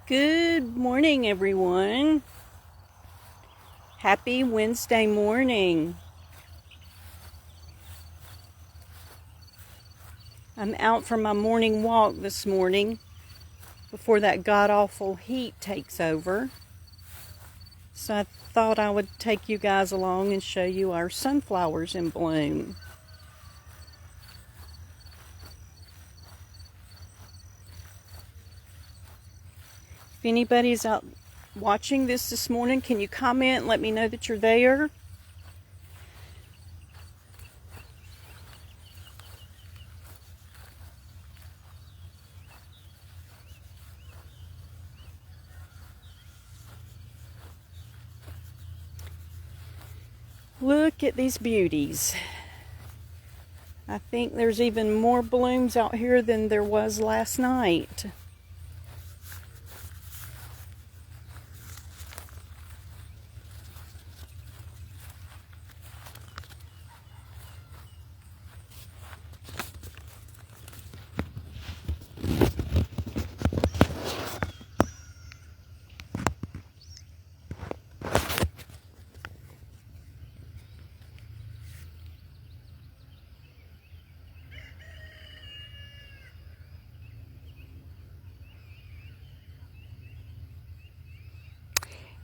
Good morning, everyone. Happy Wednesday morning. I'm out for my morning walk this morning before that god-awful heat takes over. So I thought I would take you guys along and show you our sunflowers in bloom. If anybody's out watching this morning, can you comment and let me know that you're there? Look at these beauties. I think there's even more blooms out here than there was last night.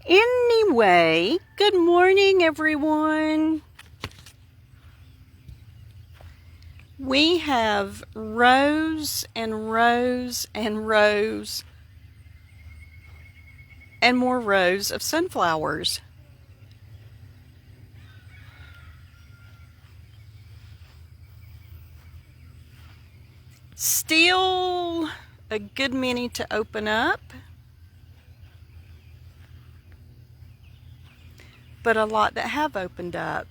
Anyway, good morning, everyone. We have rows and rows and rows and more rows of sunflowers. Still a good many to open up, but a lot that have opened up.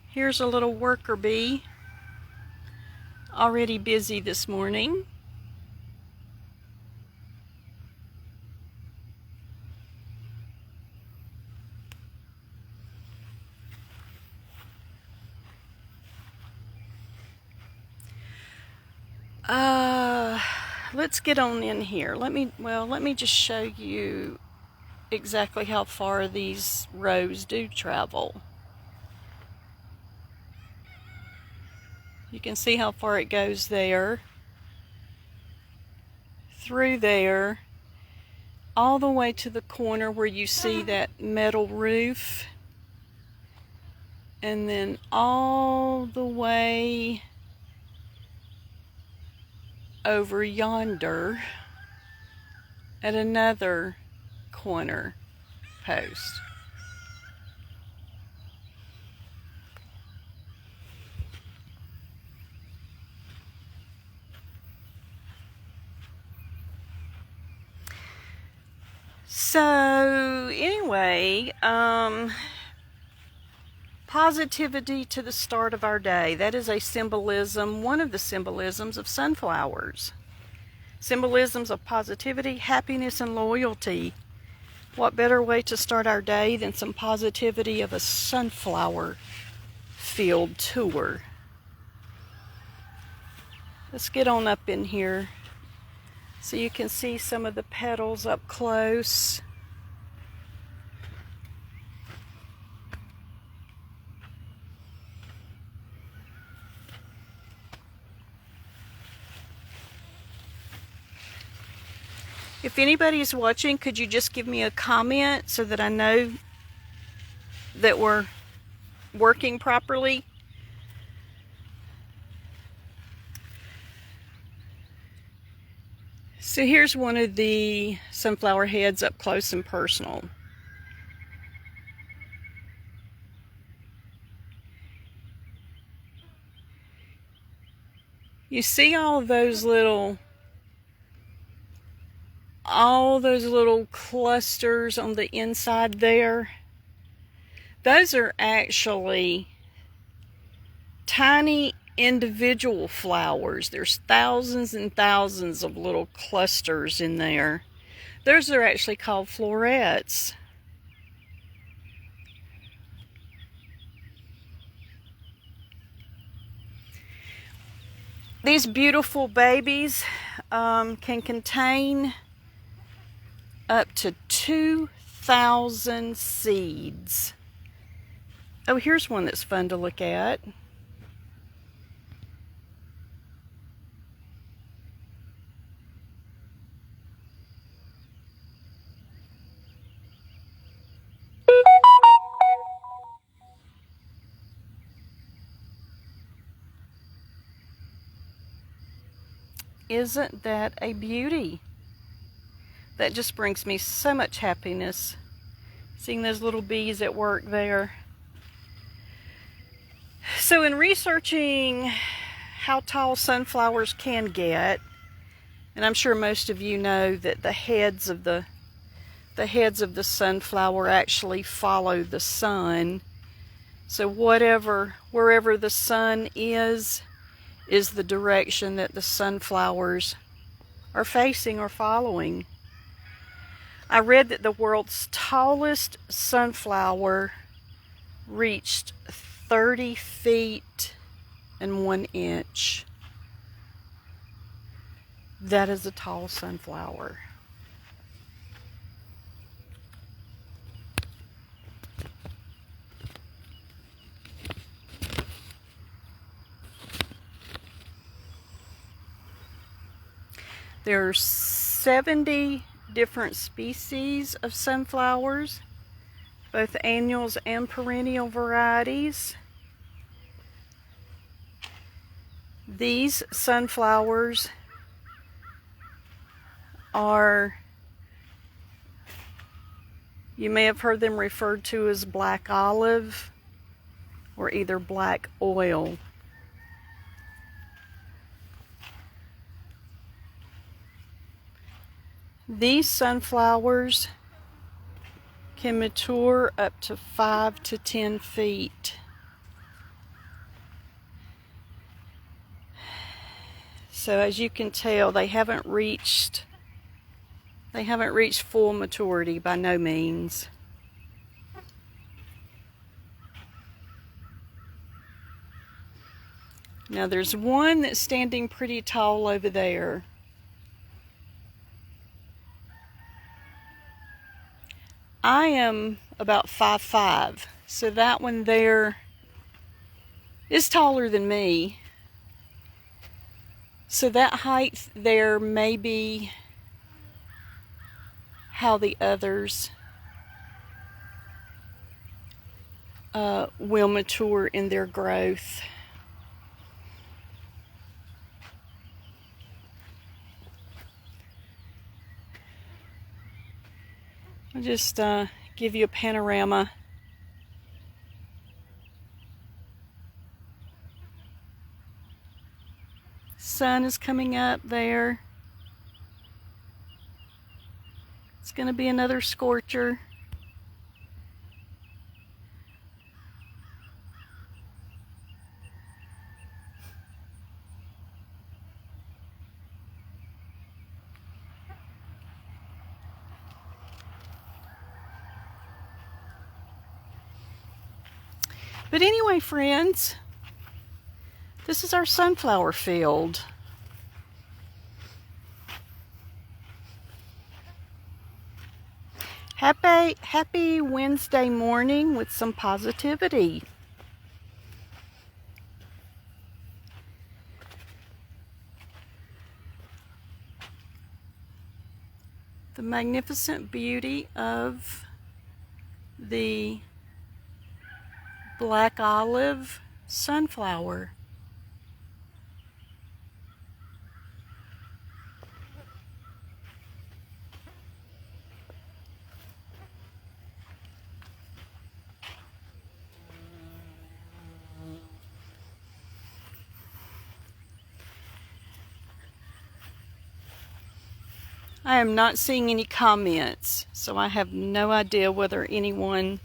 Here's a little worker bee, already busy this morning. Let's get on in here. Let me just show you exactly how far these rows do travel. You can see how far it goes there, through there, all the way to the corner where you see that metal roof, and then all the way over yonder at another corner post. So anyway, positivity to the start of our day. That is a symbolism, one of the symbolisms of sunflowers. Symbolisms of positivity, happiness, and loyalty. What better way to start our day than some positivity of a sunflower field tour? Let's get on up in here so you can see some of the petals up close. If anybody is watching, could you just give me a comment so that I know that we're working properly? So here's one of the sunflower heads up close and personal. You see all those little clusters on the inside there? Those are actually tiny individual flowers. There's thousands and thousands of little clusters in there. Those are actually called florets. These beautiful babies can contain up to 2,000 seeds. Oh, here's one that's fun to look at. Isn't that a beauty? That just brings me so much happiness, seeing those little bees at work there. So in researching how tall sunflowers can get, and I'm sure most of you know that the heads of the sunflower actually follow the sun. So wherever the sun is the direction that the sunflowers are facing or following. I read that the world's tallest sunflower reached 30 feet and 1 inch. That is a tall sunflower. There are 70 different species of sunflowers, both annuals and perennial varieties. These sunflowers are, you may have heard them referred to as black olive or either black oil. These sunflowers can mature up to 5 to 10 feet. So as you can tell, they haven't reached full maturity by no means. Now there's one that's standing pretty tall over there. I am about 5'5", so that one there is taller than me. So that height there may be how the others will mature in their growth. I'll just give you a panorama. Sun is coming up there. It's going to be another scorcher. But anyway, friends, this is our sunflower field. Happy Wednesday morning with some positivity. The magnificent beauty of the black olive sunflower. I am not seeing any comments, so I have no idea whether anyone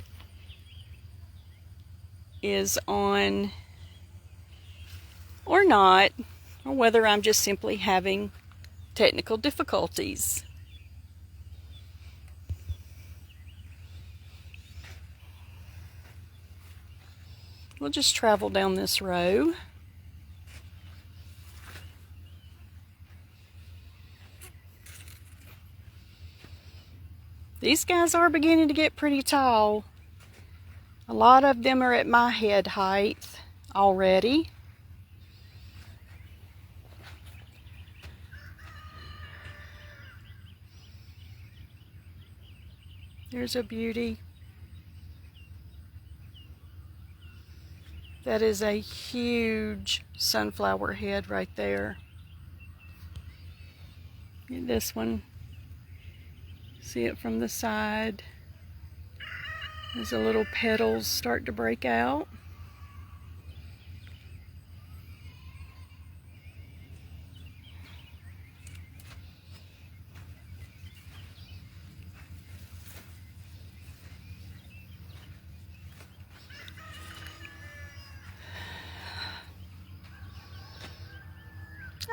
is on or not, or whether I'm just simply having technical difficulties. We'll just travel down this row. These guys are beginning to get pretty tall. A lot of them are at my head height already. There's a beauty. That is a huge sunflower head right there. And this one, see it from the side. As the little petals start to break out.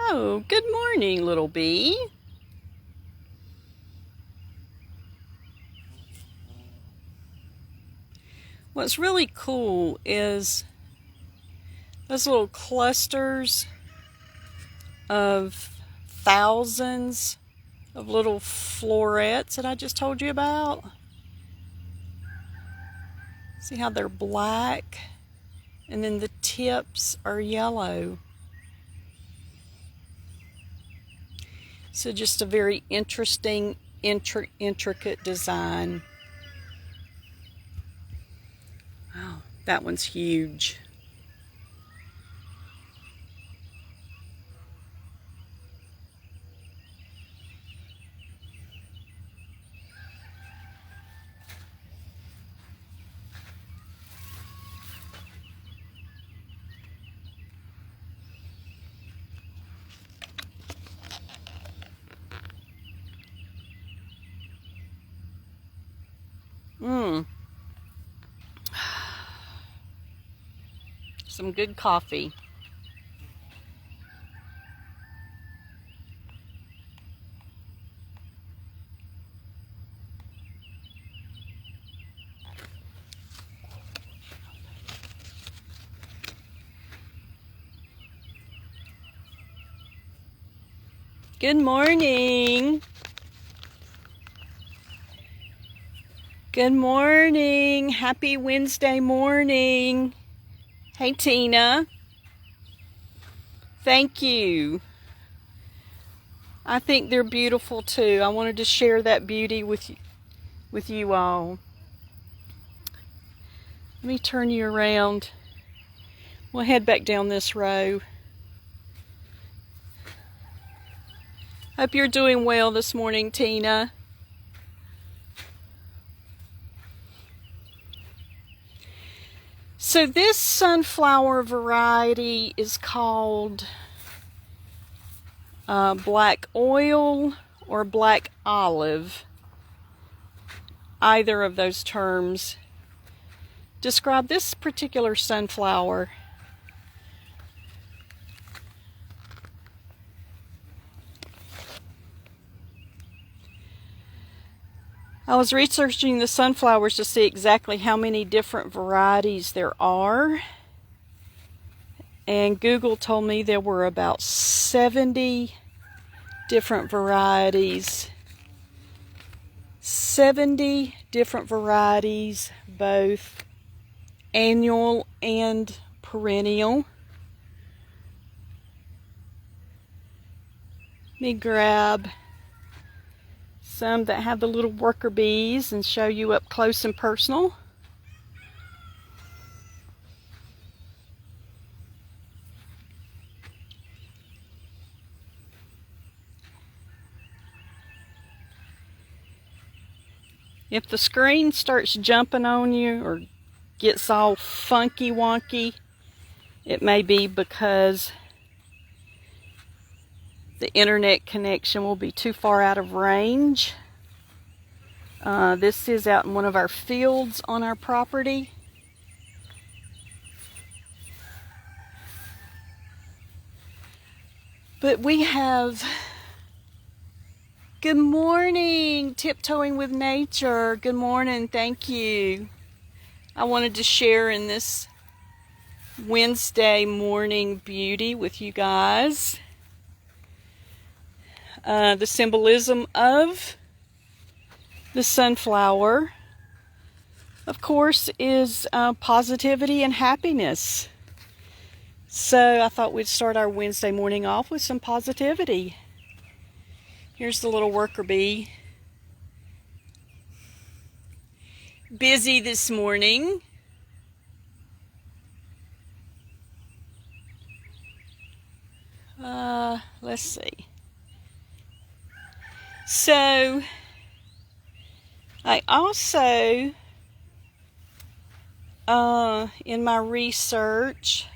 Oh, good morning, little bee. What's really cool is those little clusters of thousands of little florets that I just told you about. See how they're black and then the tips are yellow. So just a very interesting, intricate design. Wow, that one's huge. Some good coffee. Good morning. Good morning. Happy Wednesday morning. Hey, Tina. Thank you. I think they're beautiful too. I wanted to share that beauty with you all. Let me turn you around. We'll head back down this row. Hope you're doing well this morning, Tina. So this sunflower variety is called black oil or black olive. Either of those terms describe this particular sunflower. I was researching the sunflowers to see exactly how many different varieties there are. And Google told me there were about 70 different varieties. 70 different varieties, both annual and perennial. Let me grab some that have the little worker bees and show you up close and personal. If the screen starts jumping on you or gets all funky wonky, it may be because the internet connection will be too far out of range. This is out in one of our fields on our property. But we have, good morning, Tiptoeing with Nature. Good morning, thank you. I wanted to share in this Wednesday morning beauty with you guys. The symbolism of The sunflower, of course, is positivity and happiness. So I thought we'd start our Wednesday morning off with some positivity. Here's the little worker bee. Busy this morning. Let's see. So I also, in my research,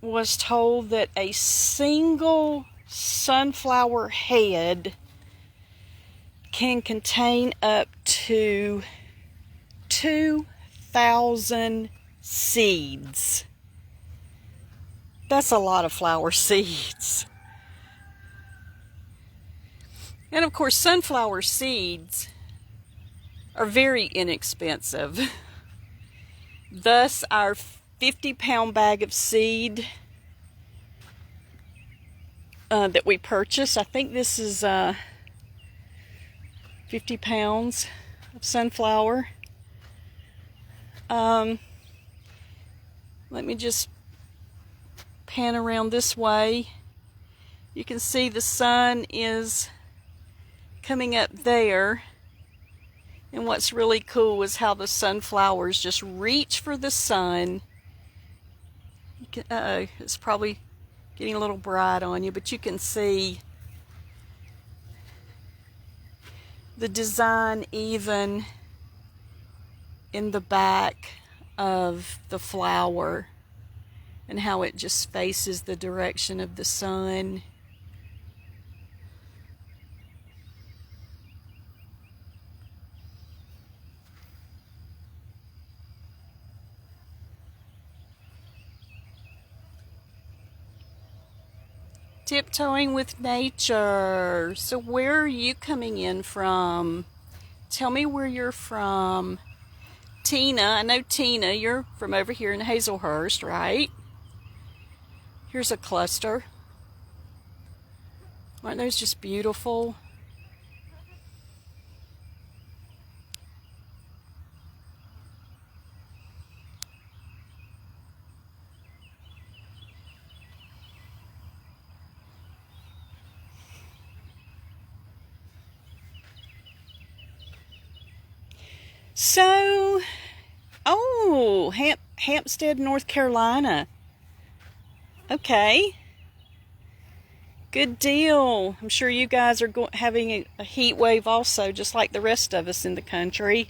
was told that a single sunflower head can contain up to 2,000 seeds. That's a lot of flower seeds. And of course, sunflower seeds are very inexpensive. Thus, our 50-pound bag of seed that we purchased, I think this is 50 pounds of sunflower. Let me just pan around this way. You can see the sun is coming up there, and what's really cool is how the sunflowers just reach for the sun. You can, it's probably getting a little bright on you, but you can see the design even in the back of the flower and how it just faces the direction of the sun. Tiptoeing with nature. So where are you coming in from? Tell me where you're from. Tina, I know Tina, you're from over here in Hazelhurst, right? Here's a cluster. Aren't those just beautiful? So, Hampstead, North Carolina. Okay. Good deal. I'm sure you guys are having a heat wave also, just like the rest of us in the country.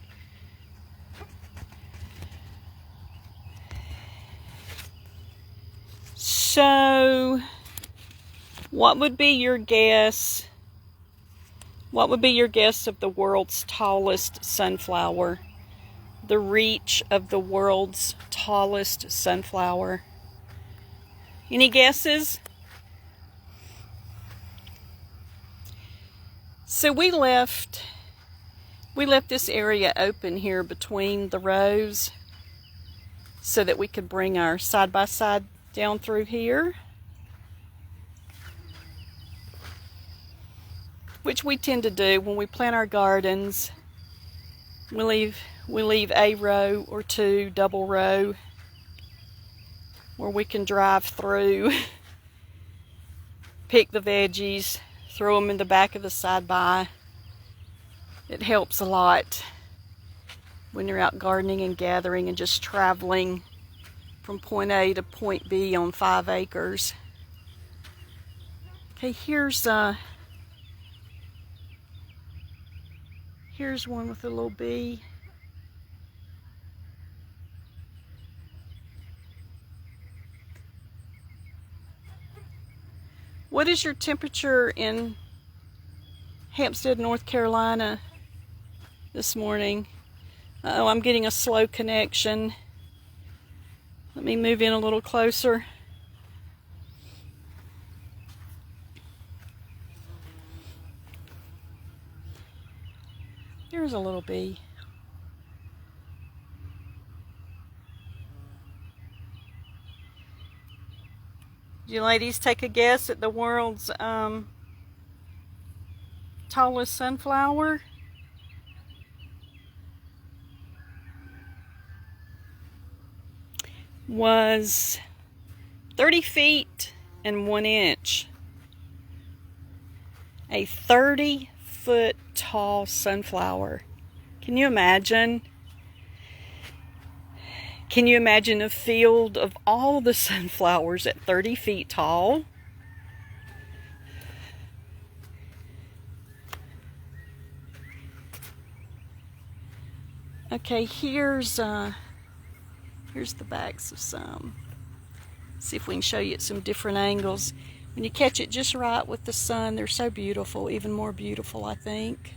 So, what would be your guess? What would be your guess of the world's tallest sunflower? The reach of the world's tallest sunflower. Any guesses? So we left this area open here between the rows so that we could bring our side-by-side down through here, which we tend to do when we plant our gardens. We leave a row or two, double row, where we can drive through, pick the veggies, throw them in the back of the side-by. It helps a lot when you're out gardening and gathering and just traveling from point A to point B on 5 acres. Okay, here's one with a little bee. What is your temperature in Hampstead, North Carolina this morning? Uh-oh, I'm getting a slow connection. Let me move in a little closer. Here's a little bee. You ladies take a guess at the world's tallest sunflower. Was 30 feet and 1 inch. A 30-foot tall sunflower. Can you imagine? Can you imagine a field of all the sunflowers at 30 feet tall? Okay, here's the backs of some. See if we can show you at some different angles. When you catch it just right with the sun, they're so beautiful, even more beautiful, I think.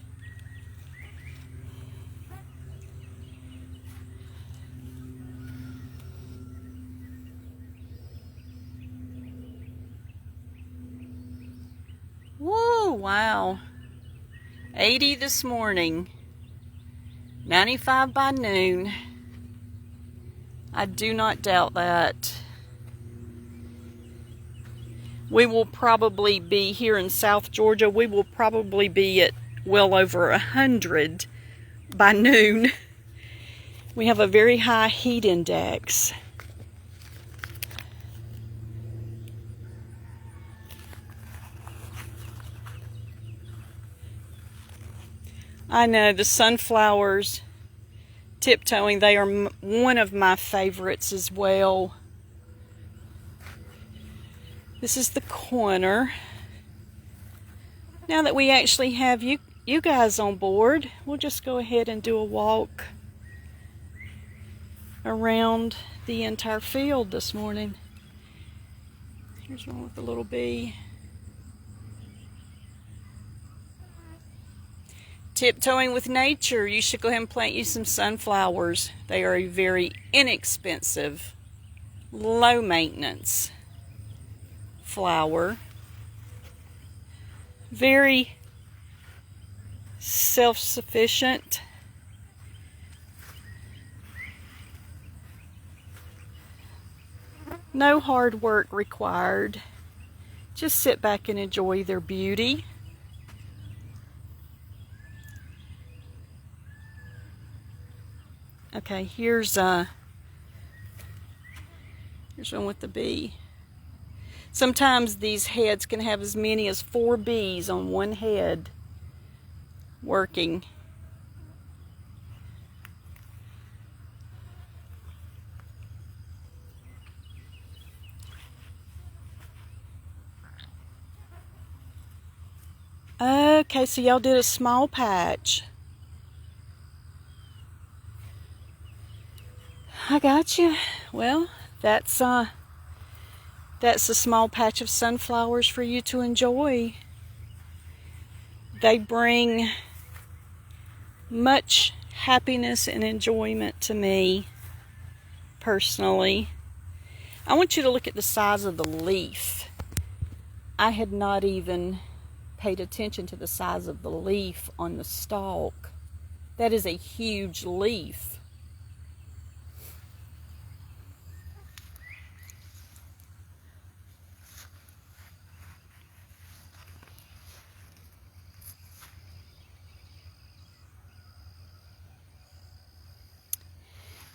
Whoa, wow. 80 this morning. 95 by noon. I do not doubt that. We will probably be here in South Georgia. We will probably be at well over 100 by noon. We have a very high heat index. I know the sunflowers tiptoeing, they are one of my favorites as well. This is the corner. Now that we actually have you guys on board, we'll just go ahead and do a walk around the entire field this morning. Here's one with a little bee. Tiptoeing with nature. You should go ahead and plant you some sunflowers. They are a very inexpensive, low maintenance flower. Very self-sufficient. No hard work required. Just sit back and enjoy their beauty. Okay, here's one with the bee. Sometimes these heads can have as many as 4 bees on one head working. Okay, so y'all did a small patch. I got you. Well, that's a small patch of sunflowers for you to enjoy. They bring much happiness and enjoyment to me, personally. I want you to look at the size of the leaf. I had not even paid attention to the size of the leaf on the stalk. That is a huge leaf.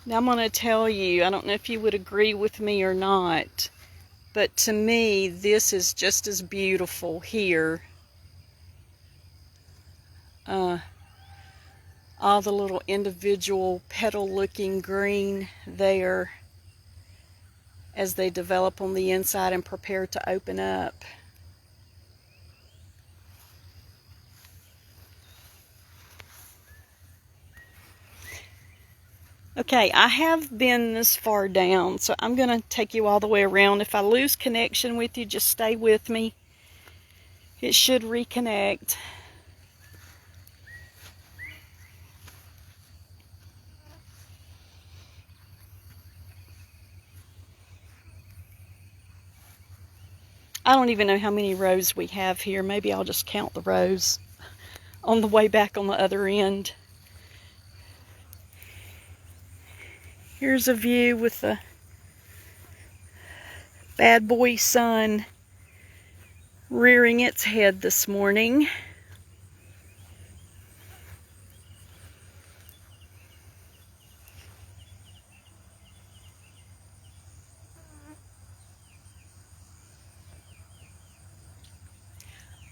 Now I'm going to tell you, I don't know if you would agree with me or not, but to me this is just as beautiful here. All the little individual petal looking green there as they develop on the inside and prepare to open up. Okay, I have been this far down, so I'm going to take you all the way around. If I lose connection with you, just stay with me. It should reconnect. I don't even know how many rows we have here. Maybe I'll just count the rows on the way back on the other end. Here's a view with the bad boy sun rearing its head this morning.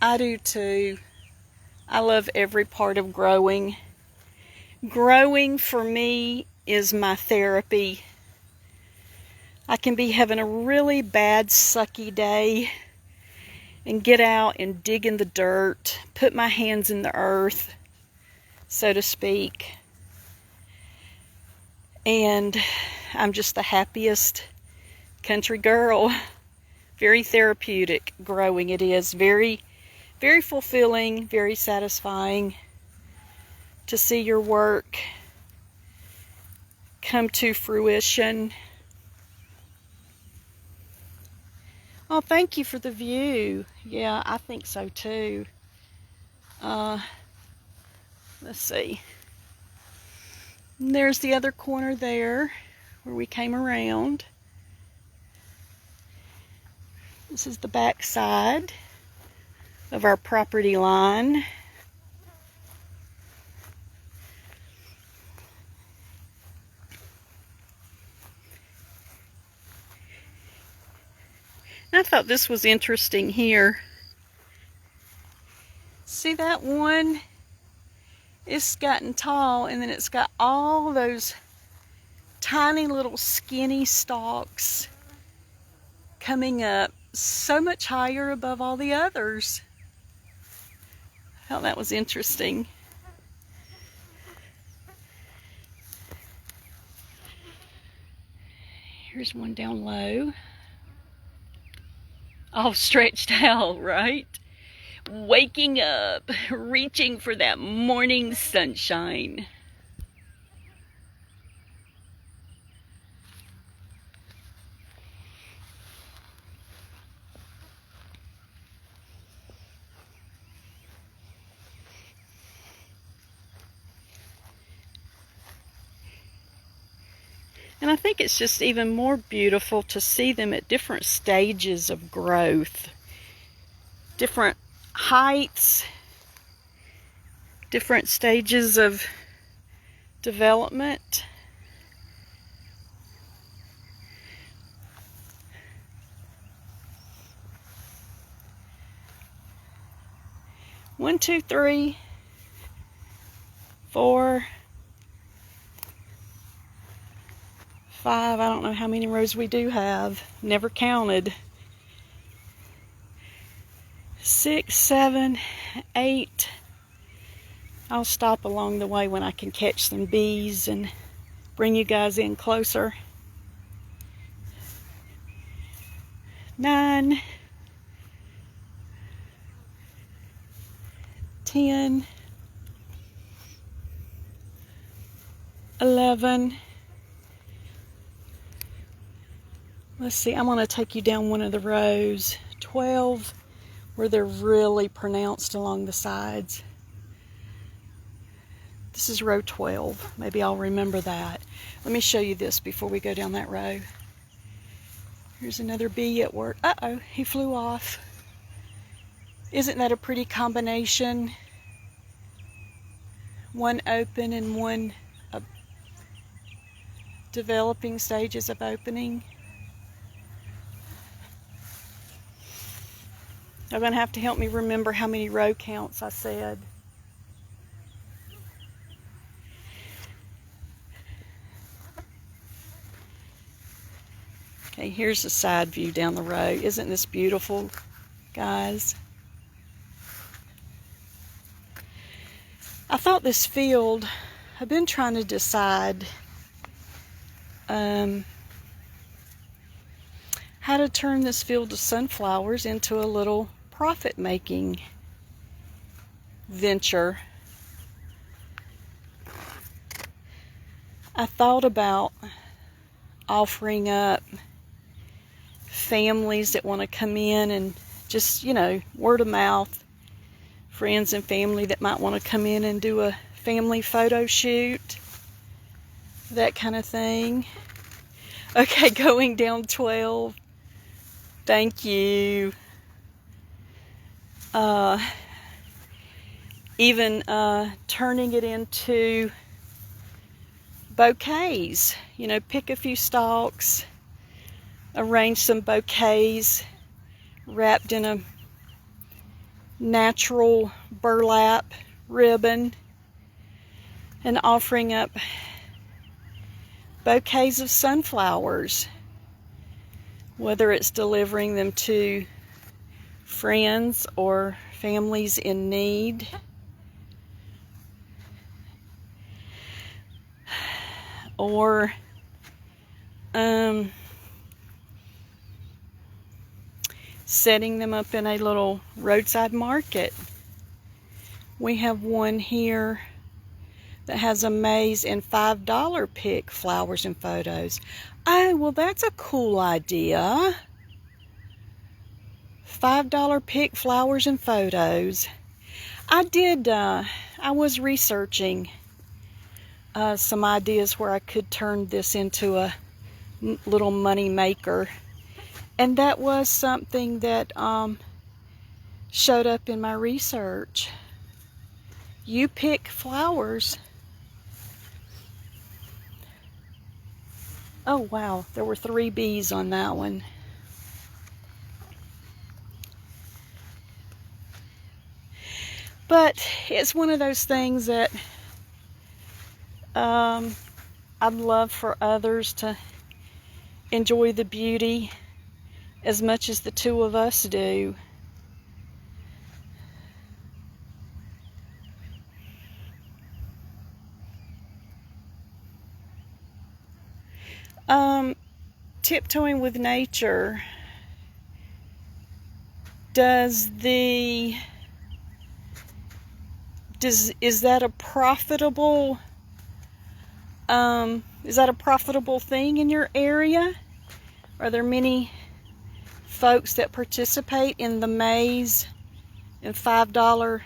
I do too. I love every part of growing. Growing for me is my therapy. I can be having a really bad, sucky day and get out and dig in the dirt, put my hands in the earth, so to speak. And I'm just the happiest country girl. Very therapeutic growing it is. Very, very fulfilling, very satisfying to see your work come to fruition. Oh, thank you for the view. Yeah, I think so too. Let's see. And there's the other corner there where we came around. This is the back side of our property line. I thought this was interesting here. See that one? It's gotten tall, and then it's got all those tiny little skinny stalks coming up so much higher above all the others. I thought that was interesting. Here's one down low. All stretched out, right? Waking up, reaching for that morning sunshine. And I think it's just even more beautiful to see them at different stages of growth, different heights, different stages of development. One, two, three, 4, 5. I don't know how many rows we do have. Never counted. 6, 7, 8. I'll stop along the way when I can catch some bees and bring you guys in closer. 9, 10, 11. Let's see, I'm going to take you down one of the rows. 12, where they're really pronounced along the sides. This is row 12. Maybe I'll remember that. Let me show you this before we go down that row. Here's another bee at work. Uh-oh, he flew off. Isn't that a pretty combination? One open and one developing stages of opening. They're going to have to help me remember how many row counts I said. Okay, here's a side view down the road. Isn't this beautiful, guys? I thought this field, I've been trying to decide how to turn this field of sunflowers into a little profit-making venture. I thought about offering up families that want to come in and just, you know, word of mouth, friends and family that might want to come in and do a family photo shoot, that kind of thing. Okay, going down 12. Thank you. Even turning it into bouquets. You know, pick a few stalks, arrange some bouquets wrapped in a natural burlap ribbon and offering up bouquets of sunflowers, whether it's delivering them to friends or families in need. Or setting them up in a little roadside market. We have one here that has a maze and $5 pick flowers and photos. Oh, well, that's a cool idea. $5 pick flowers and photos. I was researching some ideas where I could turn this into a little money maker. And that was something that showed up in my research. You pick flowers. Oh wow, there were 3 bees on that one. But it's one of those things that I'd love for others to enjoy the beauty as much as the two of us do. Tiptoeing with nature. Is that a profitable thing in your area? Are there many folks that participate in the maze and $5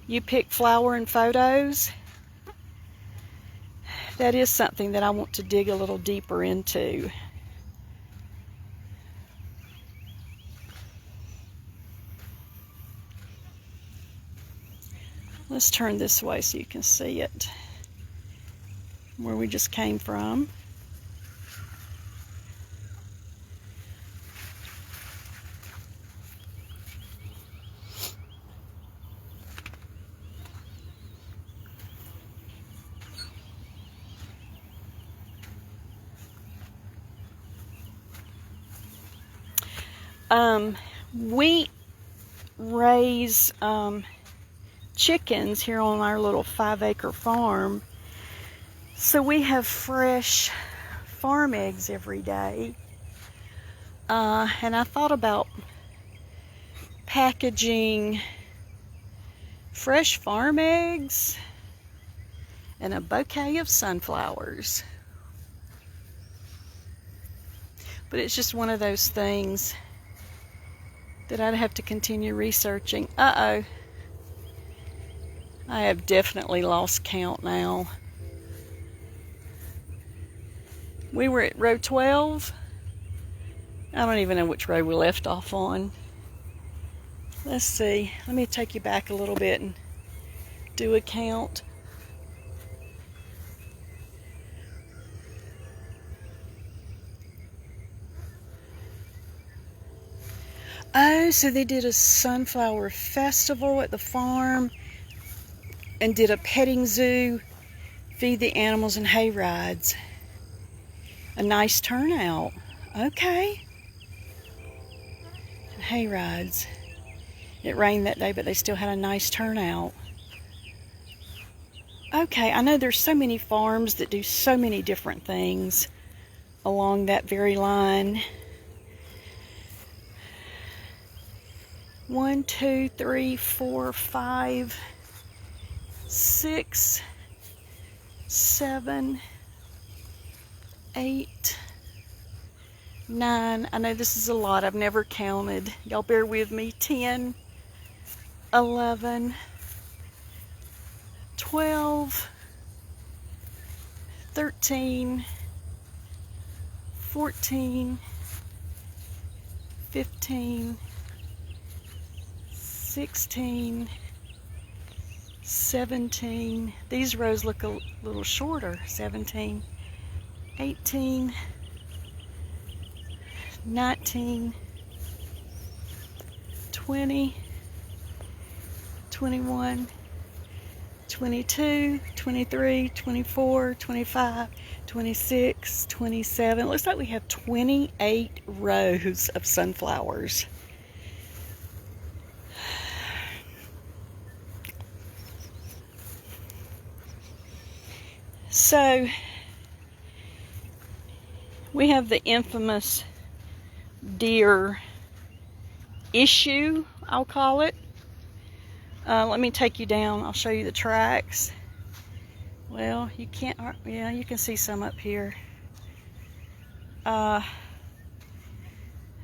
you pick flower and photos? That is something that I want to dig a little deeper into. Let's turn this way so you can see it, where we just came from. We raise chickens here on our little 5-acre farm, so we have fresh farm eggs every day. And I thought about packaging fresh farm eggs and a bouquet of sunflowers. But it's just one of those things that I'd have to continue researching. Uh-oh. I have definitely lost count now. We were at row 12. I don't even know which row we left off on. Let's see. Let me take you back a little bit and do a count. Oh, so they did a sunflower festival at the farm and did a petting zoo, feed the animals, and hay rides. A nice turnout. Okay. And hay rides. It rained that day, but they still had a nice turnout. Okay, I know there's so many farms that do so many different things along that very line. 1, 2, 3, 4, 5, 6, 7, 8, 9. I know this is a lot. I've never counted. Y'all bear with me. 10, 11, 12, 13, 14, 15, 16, 17. These rows look a little shorter. 17, 18, 19, 20, 21, 22, 23, 24, 25, 26, 27. It looks like we have 28 rows of sunflowers. So we have the infamous deer issue, I'll call it. Let me take you down. I'll show you the tracks. Well, you can't, yeah, you can see some up here.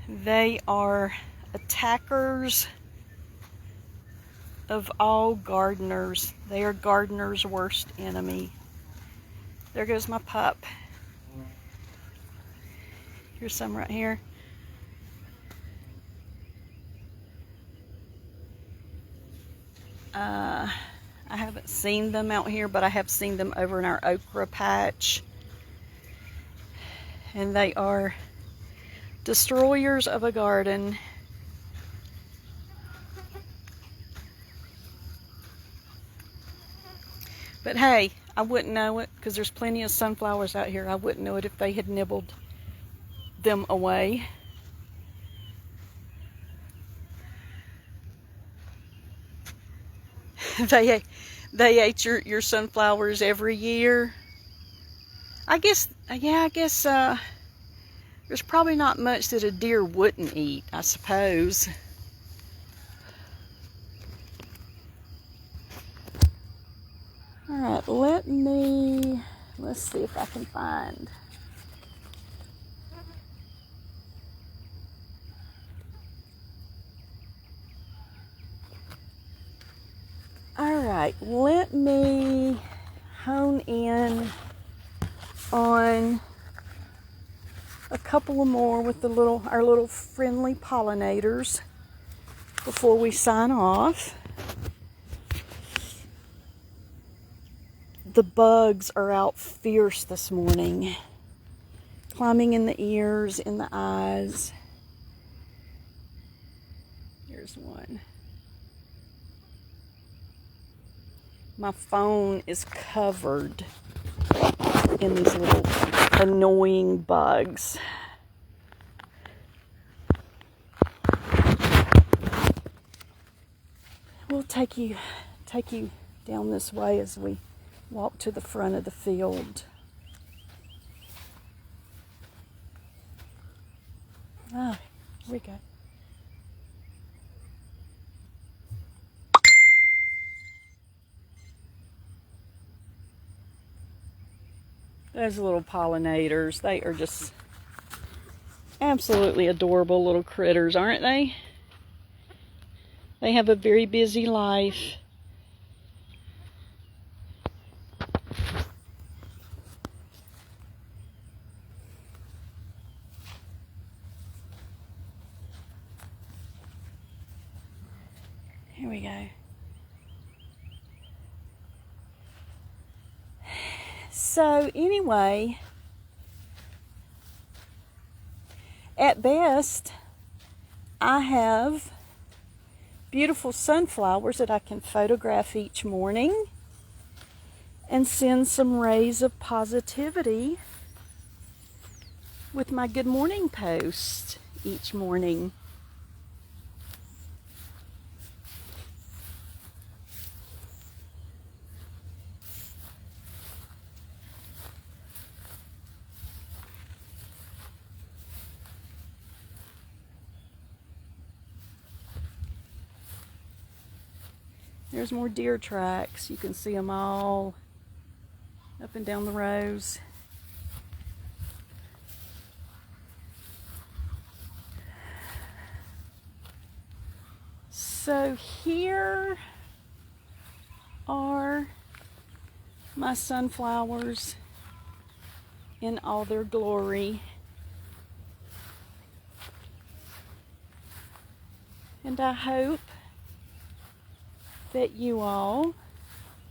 They are attackers of all gardeners. They are gardeners' worst enemy. There goes my pup. Here's some right here. I haven't seen them out here, but I have seen them over in our okra patch. And they are destroyers of a garden. But hey, I wouldn't know it because there's plenty of sunflowers out here. I wouldn't know it if they had nibbled them away. They ate your sunflowers every year. I guess, yeah, there's probably not much that a deer wouldn't eat, I suppose. All right, let's see if I can find. All right, let me hone in on a couple of more with our little friendly pollinators before we sign off. The bugs are out fierce this morning, climbing in the ears, in the eyes. Here's one. My phone is covered in these little annoying bugs. We'll take you down this way as we walk to the front of the field. Ah, here we go. Those little pollinators, they are just absolutely adorable little critters, aren't they? They have a very busy life. Here we go. So anyway, at best, I have beautiful sunflowers that I can photograph each morning and send some rays of positivity with my good morning post each morning. There's more deer tracks. You can see them all up and down the rows. So here are my sunflowers in all their glory. And I hope that you all,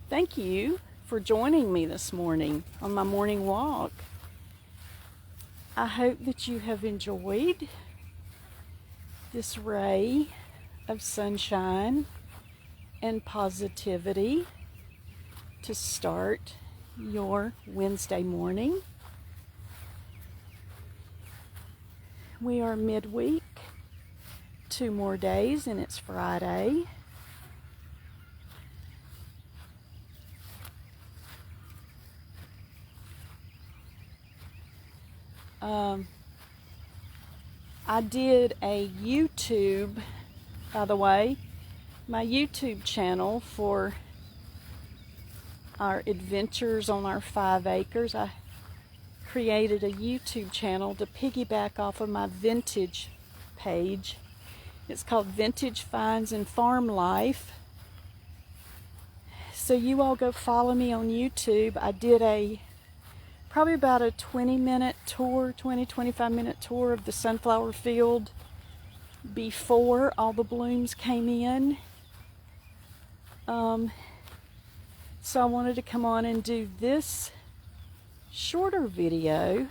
thank you for joining me this morning on my morning walk. I hope that you have enjoyed this ray of sunshine and positivity to start your Wednesday morning. We are midweek, 2 more days, and it's Friday. I did a YouTube, by the way, my YouTube channel for our adventures on our 5 acres. I created a YouTube channel to piggyback off of my vintage page. It's called Vintage Finds and Farm Life. So you all go follow me on YouTube. I did probably about a 20-minute tour, 25-minute tour of the sunflower field before all the blooms came in. So I wanted to come on and do this shorter video,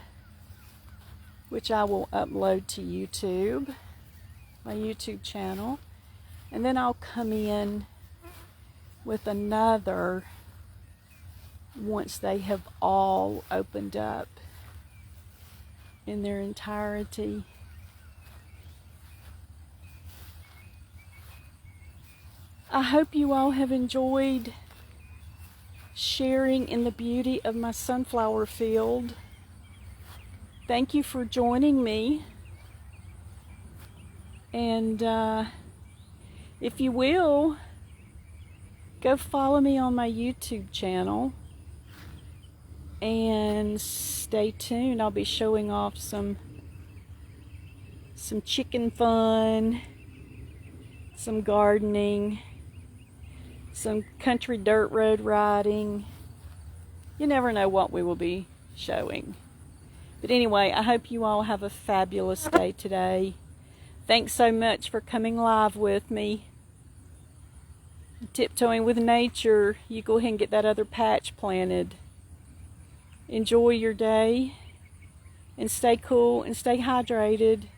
which I will upload to YouTube, my YouTube channel, and then I'll come in with another once they have all opened up in their entirety. I hope you all have enjoyed sharing in the beauty of my sunflower field. Thank you for joining me. And if you will, go follow me on my YouTube channel and stay tuned. I'll be showing off some chicken fun, some gardening, some country dirt road riding. You never know what we will be showing. But anyway, I hope you all have a fabulous day today. Thanks so much for coming live with me. Tiptoeing with nature. You go ahead and get that other patch planted. Enjoy your day and stay cool and stay hydrated.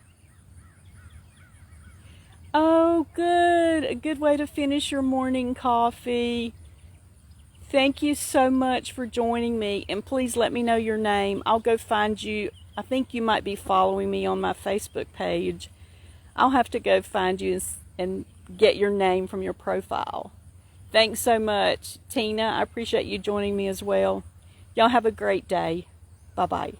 Oh, good. A good way to finish your morning coffee. Thank you so much for joining me, and please let me know your name. I'll go find you. I think you might be following me on my Facebook page. I'll have to go find you and get your name from your profile. Thanks so much, Tina. I appreciate you joining me as well. Y'all have a great day. Bye-bye.